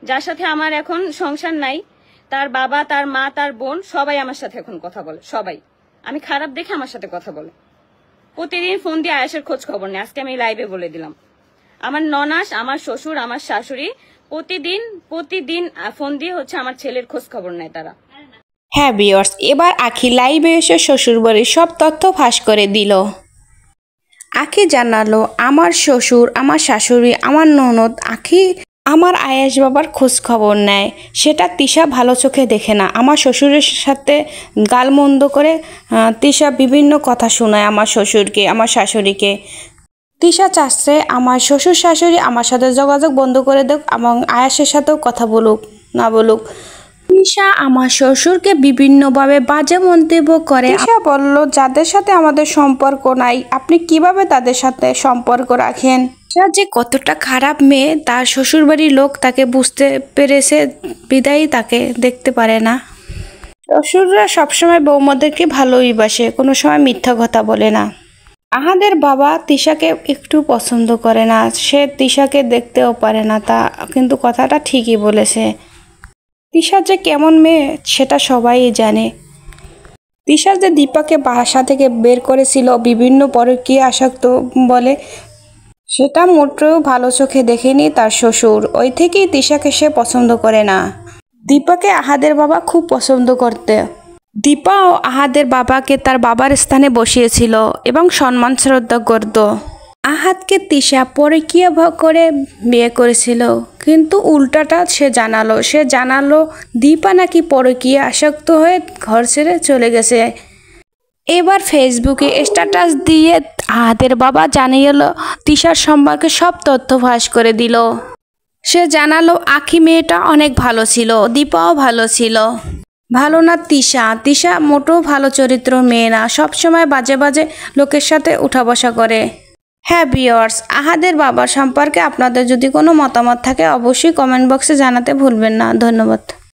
যার সাথে আমার এখন সংসার নাই, তার বাবা, তার মা, তার বোন সবাই আমার সাথে এখন কথা বলে। সবাই আমি খারাপ দেখে আমার সাথে কথা বলে। প্রতিদিন ফোন দিয়ে আয়েশের খোঁজ খবর নেই। আজকে আমি লাইভে বলে দিলাম, আমার ননাস, আমার শ্বশুর, আমার শাশুড়ি প্রতিদিন ফোন দিয়ে হচ্ছে আমার ছেলের খোঁজ খবর নেয় তারা। হ্যাঁ ভিউয়ার্স, এবার আখি লাইভে এসে শ্বশুরবাড়ির সব তথ্য ফাঁস করে দিল। আখি জানালো আমার শ্বশুর, আমার শাশুড়ি, আমার ননদ আখি আমার আয়েশ বাবার খোঁজ খবর নেয়, সেটা তিশা ভালো চোখে দেখে না। আমার শ্বশুরের সাথে গালমন্দ করে তিশা বিভিন্ন কথা শোনায় আমার শ্বশুরকে, আমার শাশুড়িকে। তিশা চাচ্ছে আমার শ্বশুর শাশুড়ি আমার সাথে যোগাযোগ বন্ধ করে দেখ এবং আয়েশের সাথেও কথা বলুক না বলুক। তিশা আমার শ্বশুরকে বিভিন্নভাবে বাজে মন্তব্য করে। তিশা বলল যাদের সাথে আমাদের সম্পর্ক নাই আপনি কিভাবে তাদের সাথে সম্পর্ক রাখেন। তিশা যে কতটা খারাপ মেয়ে তার শ্বশুরবাড়ির লোক তাকে বুঝতে পেরেছে, বিদায়ী তাকে দেখতে পারে না। শ্বশুররা সবসময় বৌমাদেরকে ভালোই বাসে, কোনো সময় মিথ্যা কথা বলে না। আহাদের বাবা তিশাকে একটু পছন্দ করে না, সে তিশাকে দেখতেও পারে না, তা কিন্তু কথাটা ঠিকই বলেছে। তিশা যে কেমন মেয়ে সেটা সবাই জানে। তিশা যে দীপাকে বাসা থেকে বের করেছিল বিভিন্ন পরকীয়া আসক্ত বলে, সেটা মোটেও ভালো চোখে দেখেনি তার শ্বশুর। ওই থেকেই তিশাকে সে পছন্দ করে না। দীপাকে আহাদের বাবা খুব পছন্দ করতে। দীপা ও আহাদের বাবাকে তার বাবার স্থানে বসিয়েছিল এবং সম্মান শ্রদ্ধা করত। আহাদকে তিশা পরকীয়া করে বিয়ে করেছিল, কিন্তু উল্টাটা সে জানালো দীপা নাকি পরকীয়া আসক্ত হয়ে ঘর ছেড়ে চলে গেছে। এবার ফেসবুকে স্ট্যাটাস দিয়ে আহাদের বাবা জানিয়ে তিশার সম্পর্কে সব তথ্য ফাঁস করে দিল। সে জানালো আখি মেয়েটা অনেক ভালো ছিল, দীপাও ভালো ছিল। ভালো না তিশা মোটেও ভালো চরিত্র মেয়ে না, সবসময় বাজে বাজে লোকের সাথে উঠা বসা করে। হ্যাঁ ভিউয়ার্স, আহাদের বাবার সম্পর্কে আপনাদের যদি কোনো মতামত থাকে অবশ্যই কমেন্ট বক্সে জানাতে ভুলবেন না। ধন্যবাদ।